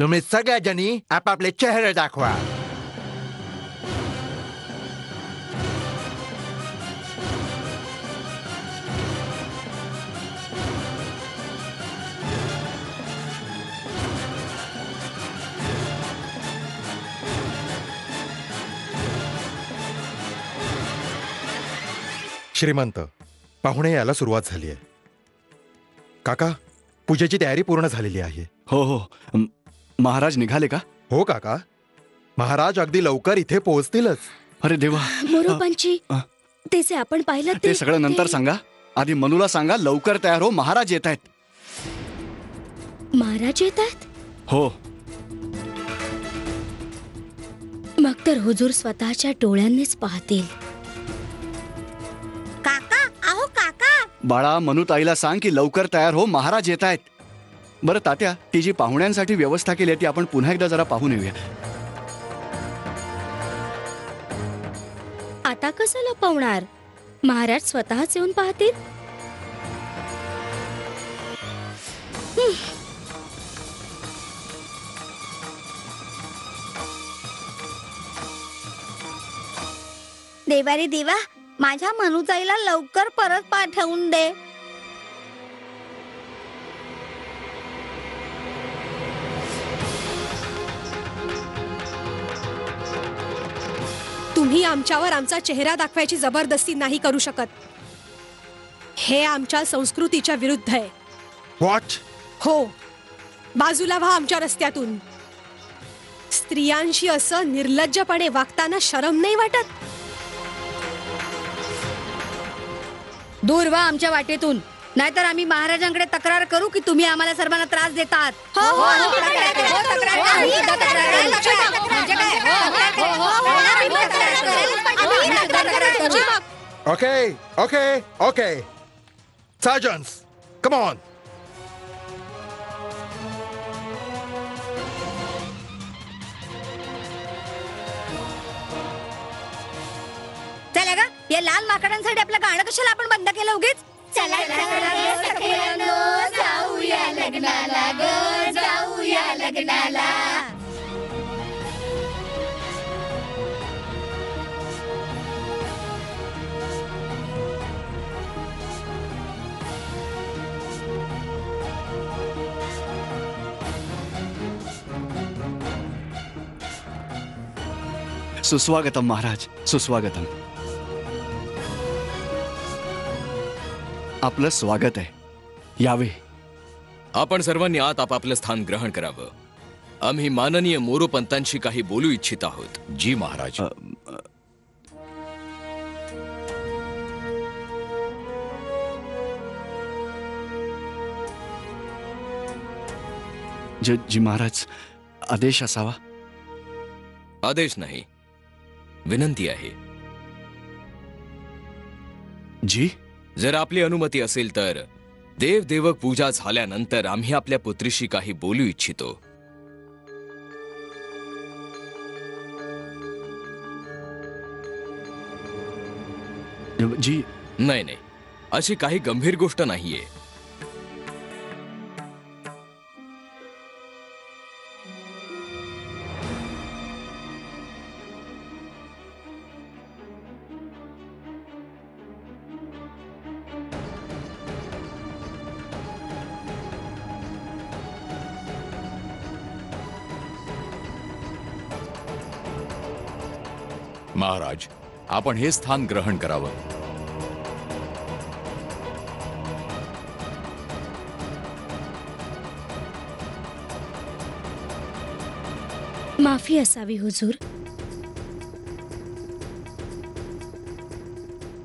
तुम्ही सगळ्याजणी आपापले चेहरे दाखवा. श्रीमंत, पाहुणे यायला सुरुवात झाली आहे. काका, पूजेची तयारी पूर्ण झालेली आहे. हो हो. महाराज निघाले का? हो काका, महाराज अगदी लवकर इथे पोहोचतीलच. अरे देवा. मोरोपंची ते जे आपण पाहिलं ते सगळं नंतर सांगा. आधी मनूला सांगा लवकर तयार हो, महाराज येत आहेत. महाराज येत आहेत? हो. मग तर हुजूर स्वतःच्या डोळ्यांनीच पाहतील. काका, अहो काका. बाळा, मनू ताईला सांग की लवकर तयार हो, महाराज येत आहेत. बरं तात्या, ती जी पाहुण्यांसाठी व्यवस्था केली आहे ती आपण पुन्हा एकदा जरा पाहून येऊया. आता कसं लपवणार? महाराज स्वतःच येऊन पाहतील. देवा रे देवा, माझ्या मनुताईला लवकर परत पाठवून दे. तुम्ही आमच्यावर आमचा चेहरा दाखवायची जबरदस्ती नाही करू शकत. हे आमच्या संस्कृतीच्या विरुद्ध आहे. व्हॉट? हो, बाजूला व्हा आमच्या रस्त्यातून. स्त्रियांशी असं निर्लज्जपणे वागताना शरम नाही वाटत? दूर व्हा आमच्या वाटेतून, नाहीतर आम्ही महाराजांकडे तक्रार करू की तुम्ही आम्हाला सर्वांना त्रास देतात. Okay okay okay, surgeons, come on. चला गा, या लाल माकडांसाठी आपलं गाणं कशाला आपण बंद केलं उगीच? चला जाऊया लग्नाला ग, जाऊया लग्नाला. सुस्वागतम महाराज, सुस्वागतम. आपलं स्वागत आहे, यावे. आपण सर्वांनी आत आपापलं स्थान ग्रहण करावं. आम्ही माननीय मोरोपंतांशी काही बोलू इच्छित आहोत. जी महाराज. जी महाराज, आदेश असावा. आदेश नाही, विनंती आहे. जी, जर आपली अनुमती असेल तर देवदेवक पूजा झाल्यानंतर आम्ही आपल्या पुत्रीशी काही बोलू इच्छितो. जी. नाही नाही, अशी काही गंभीर गोष्ट नाहीये. महाराज, आपण हे स्थान ग्रहण करावं. माफी असावी हुजूर.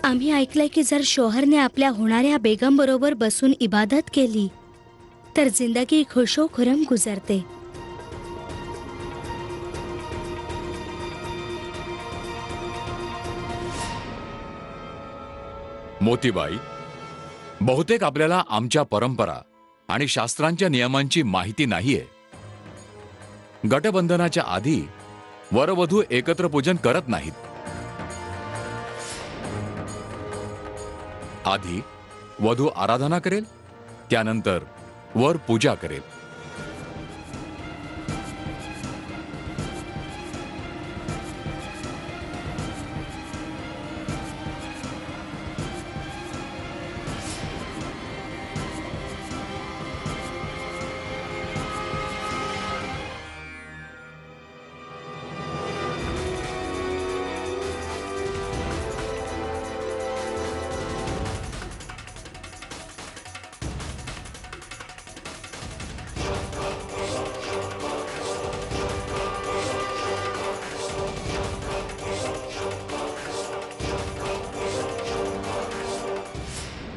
आम्ही ऐकलंय की जर शोहरने आपल्या होणाऱ्या बेगम बरोबर बसून इबादत केली तर जिंदगी खुशो खुरम गुजरते. मोतीबाई, बहुतेक आपल्याला आमच्या परंपरा आणि शास्त्रांच्या नियमांची माहिती नाहीये. गटबंधनाच्या आधी वरवधू एकत्र पूजन करत नाहीत. आधी वधू आराधना करेल, त्यानंतर वर पूजा करेल.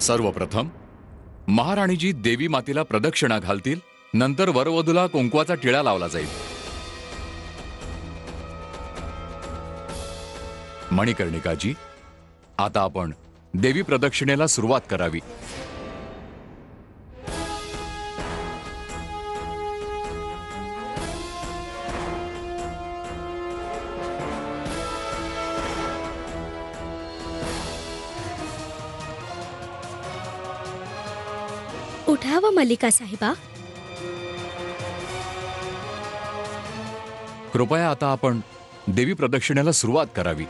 सर्वप्रथम महाराणीजी देवी मातेला प्रदक्षिणा घालतील, नंतर वरवधूला कुंकवाचा टिळा लावला जाईल. मणिकर्णिकाजी, आता आपण देवी प्रदक्षिणेला सुरुवात करावी. उठावं मल्लिका साहेबा. कृपया आता आपण देवी प्रदक्षिणेला सुरुवात करावी.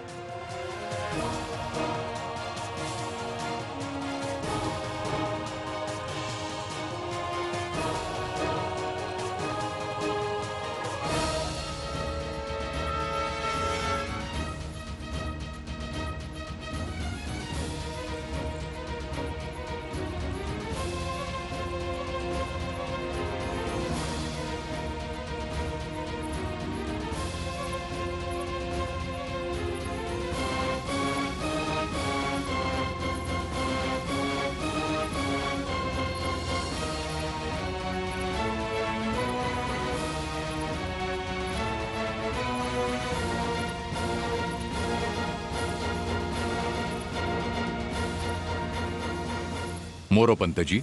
मोरोपंतजी,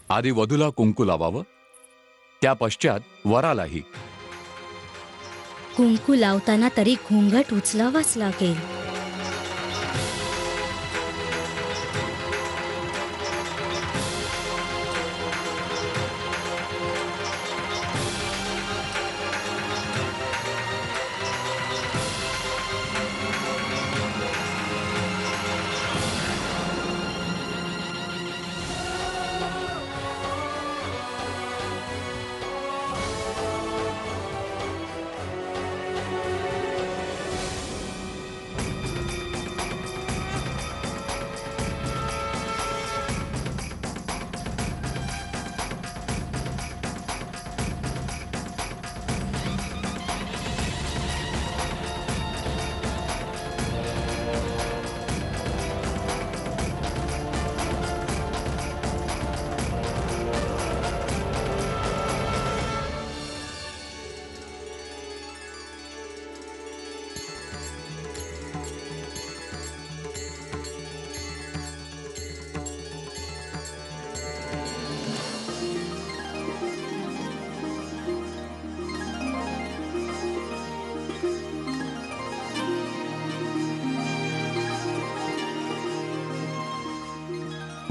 आधी वधूला कुंकू लावावं, त्या पश्चात वरालाही. कुंकू लावताना तरी घुंगट उचलावाच लागेल.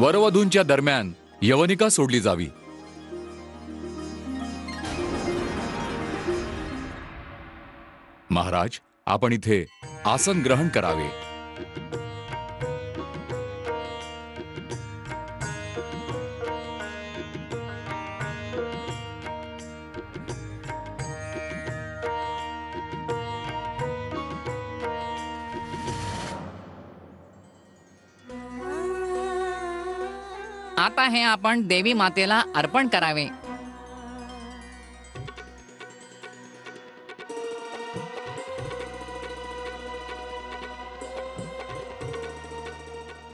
वरवधूंच्या दरम्यान यवनिका सोडली जावी. महाराज, आपण इथे आसन ग्रहण करावे. आता हे आपण देवी मातेला अर्पण करावे.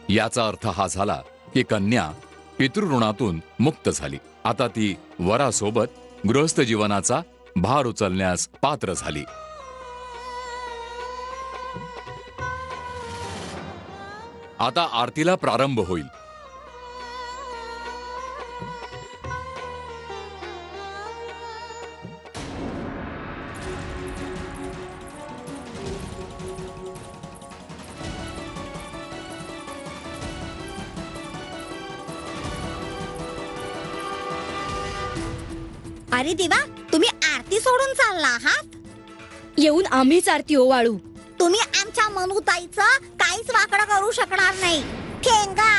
याचा अर्थ हा झाला की कन्या पितृऋणातून मुक्त झाली. आता ती वरासोबत गृहस्थ जीवनाचा भार उचलण्यास पात्र झाली. आता आरतीला प्रारंभ होईल. अरे देवा, तुम्ही आरती सोडून चालला आहात? येऊन आम्हीच आरती ओवाळू. तुम्ही आमच्या मनुताईचं काहीच वाकडं करू शकणार नाही. ठेंगा.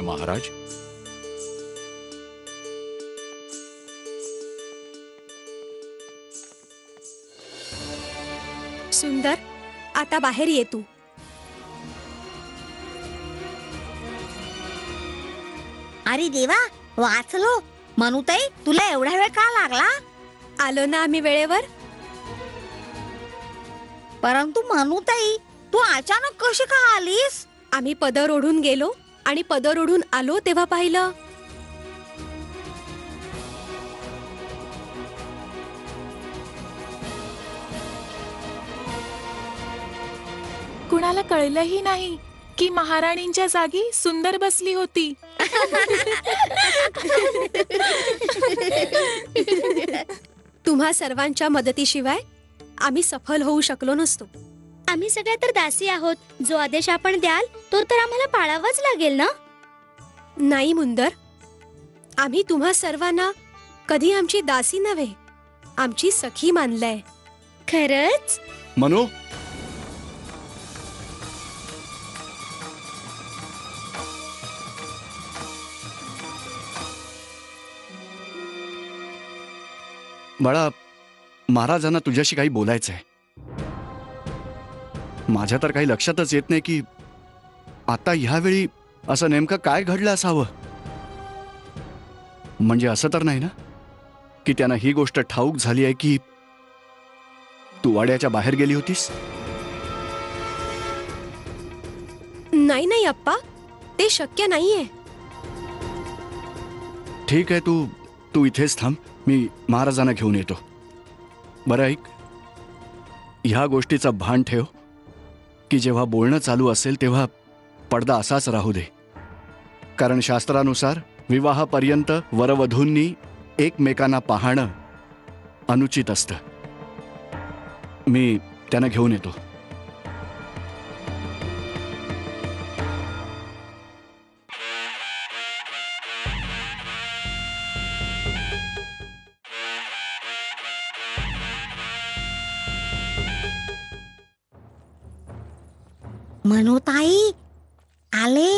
करावे महाराज? सुंदर, आता बाहेर ये तू. अरे देवा, वाचलो. मनुताई, तुला एवढा वेळ का लागला? आलो ना आम्ही वेळेवर. परंतु मनुताई, तू अचानक कशी का आलीस? आम्ही पदर ओढून गेलो आणि पदर ओढून आलो तेव्हा पाहिलं. कुणाला कळलंही नाही की महाराणींच्या जागी सुंदर बसली होती. तुम्हा सर्वांच्या मदतीशिवाय आम्ही सफल होऊ शकलो नसतो. आम्ही सगळ्या तर दासी आहोत. जो आदेश आपण द्याल तो तर आम्हाला पाळावाच लागेल ना. नाही मुंदर, आम्ही तुम्हा सर्वांना कधी आमची दासी नव्हे, आमची सखी मानलंय. खरंच? मनू, बाळा, महाराजांना तुझ्याशी काही बोलायचंय. माझ्या तर काही लक्षातच येत नाही की आता ह्यावेळी असं नेमकं काय घडलं असावं. म्हणजे असं तर नाही ना की त्यांना ही गोष्ट ठाऊक झाली आहे की तू वाड्याच्या बाहेर गेली होतीस? नाही नाही अप्पा, ते शक्य नाहीये. ठीक आहे, तू इथेच थांब. मी महाराजांना घेऊन येतो. बरं ऐक, ह्या गोष्टीचं भान ठेव की जेव्हा बोलणं चालू असेल तेव्हा पडदा असाच राहू दे. कारण शास्त्रानुसार विवाहापर्यंत वरवधूंनी एकमेकांना पाहणं अनुचित असतं. मी त्यांना घेऊन येतो. मनुताई, आले.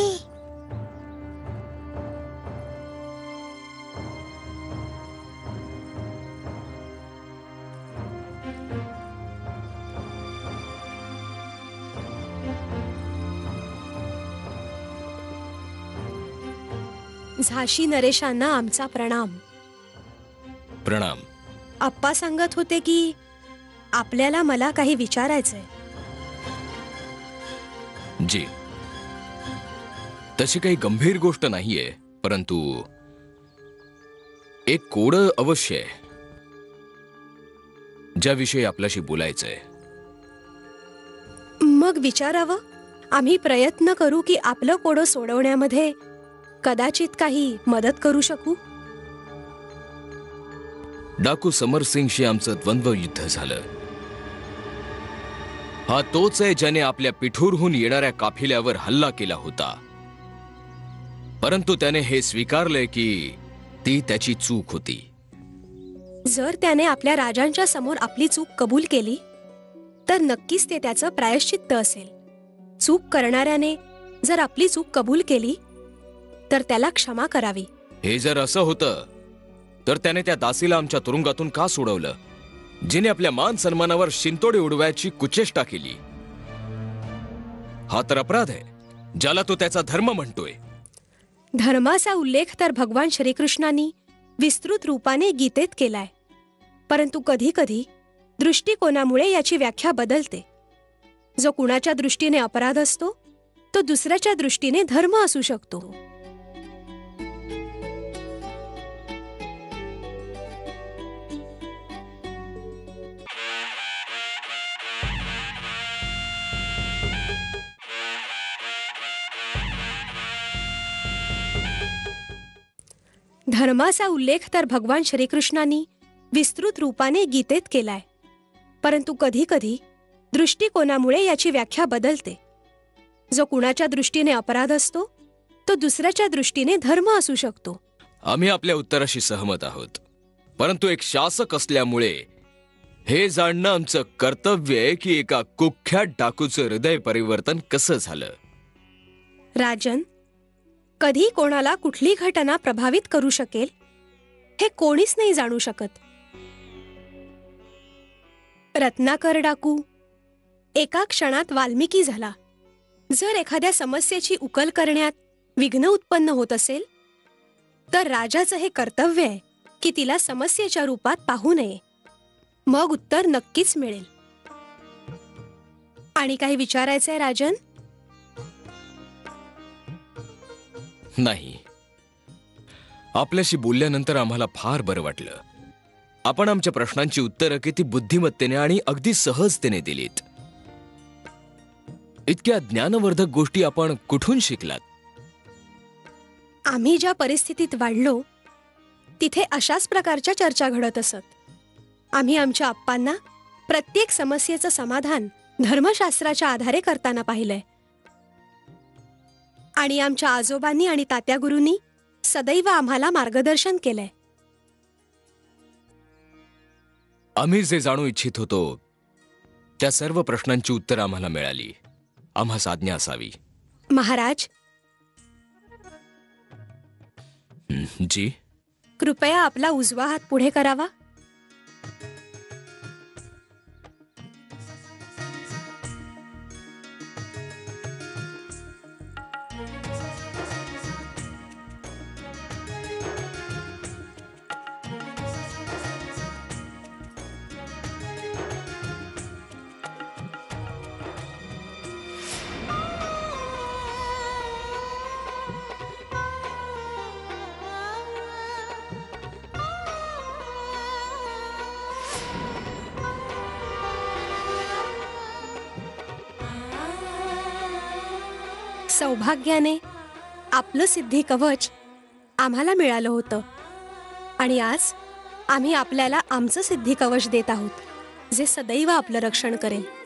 झाशी नरेशांना आमचा प्रणाम. प्रणाम. अप्पा सांगत होते की आपल्याला मला काही विचारायचंय. जी, तशी काही गंभीर गोष्ट नाहीये, परंतु एक कोडं अवश्य आहे ज्याविषयी आपल्याशी बोलायचंय. मग विचारावं. आम्ही प्रयत्न करू की आपलं कोडं सोडवण्यामध्ये कदाचित काही मदत करू शकू. डाकू समरसिंगशी आमचं द्वंद्व युद्ध झालं. हा तोच आहे ज्याने आपल्या पिठूरहून येणाऱ्या काफिल्यावर हल्ला केला होता. परंतु त्याने हे स्वीकारले की ती त्याची चूक होती. जर त्याने आपल्या राजांच्या समोर आपली चूक कबूल केली तर नक्कीच ते त्याचं प्रायश्चित्त असेल. चूक करणाऱ्याने जर आपली चूक कबूल केली तर त्याला क्षमा करावी. हे जर असं होतं तर त्याने त्या दासीला आमच्या तुरुंगातून का सोडवलं, जिने आपल्या मान सन्मानावर शिंतोडे उडवायची कुचेष्टा केली? हा तर अपराध आहे ज्याला तो त्याचा धर्म म्हणतोय. धर्माचा उल्लेख तर भगवान श्रीकृष्णांनी विस्तृत रूपाने गीतेत केलाय. परंतु कधी कधी दृष्टिकोनामुळे याची व्याख्या बदलते. जो कुणाच्या दृष्टीने अपराध असतो तो दुसऱ्याच्या दृष्टीने धर्म असू शकतो. धर्माचा उल्लेख तर भगवान श्रीकृष्णांनी विस्तृत रूपाने गीतेत केलाय. परंतु कधी कधी दृष्टिकोनामुळे याची व्याख्या बदलते. जो कुणाच्या दृष्टीने अपराध असतो तो दुसऱ्याच्या दृष्टीने धर्म असू शकतो. आम्ही आपल्या उत्तराशी सहमत आहोत, परंतु एक शासक असल्यामुळे हे जाणणं आमचं कर्तव्य आहे की एका कुख्यात डाकूचं हृदय परिवर्तन कसं झालं. राजन, कधी कोणाला कुठली घटना प्रभावित करू शकेल हे कोणीच नाही जाणू शकत. रत्नाकर डाकू एका क्षणात वाल्मिकी झाला. जर एखाद्या समस्येची उकल करण्यात विघ्न उत्पन्न होत असेल तर राजाचं हे कर्तव्य आहे की तिला समस्येच्या रूपात पाहू नये. मग उत्तर नक्कीच मिळेल. आणि काही विचारायचंय राजन? नाही. आपल्याशी बोलल्यानंतर आम्हाला फार बरं वाटलं. आपण आमच्या प्रश्नांची उत्तरं किती बुद्धिमत्तेने आणि अगदी सहजतेने दिलीत. इतक्या ज्ञानवर्धक गोष्टी आपण कुठून शिकलात? आम्ही ज्या परिस्थितीत वाढलो तिथे अशाच प्रकारच्या चर्चा घडत असत. आम्ही आमच्या आप्पांना प्रत्येक समस्येचं समाधान धर्मशास्त्राच्या आधारे करताना पाहिलंय. आणि आमच्या आजोबांनी आणि तात्यागुरूंनी सदैव आम्हाला मार्गदर्शन केलंय. आम्ही जे जाणू इच्छित होतो त्या सर्व प्रश्नांची उत्तरं आम्हाला मिळाली. आम्हास आज्ञा असावी. महाराज, जी. कृपया आपला उजवा हात पुढे करावा. सौभाग्याने आपलं सिद्धी कवच आम्हाला मिळालं होतं आणि आज आम्ही आपल्याला आमचं सिद्धी कवच देत आहोत जे सदैव आपलं रक्षण करेल.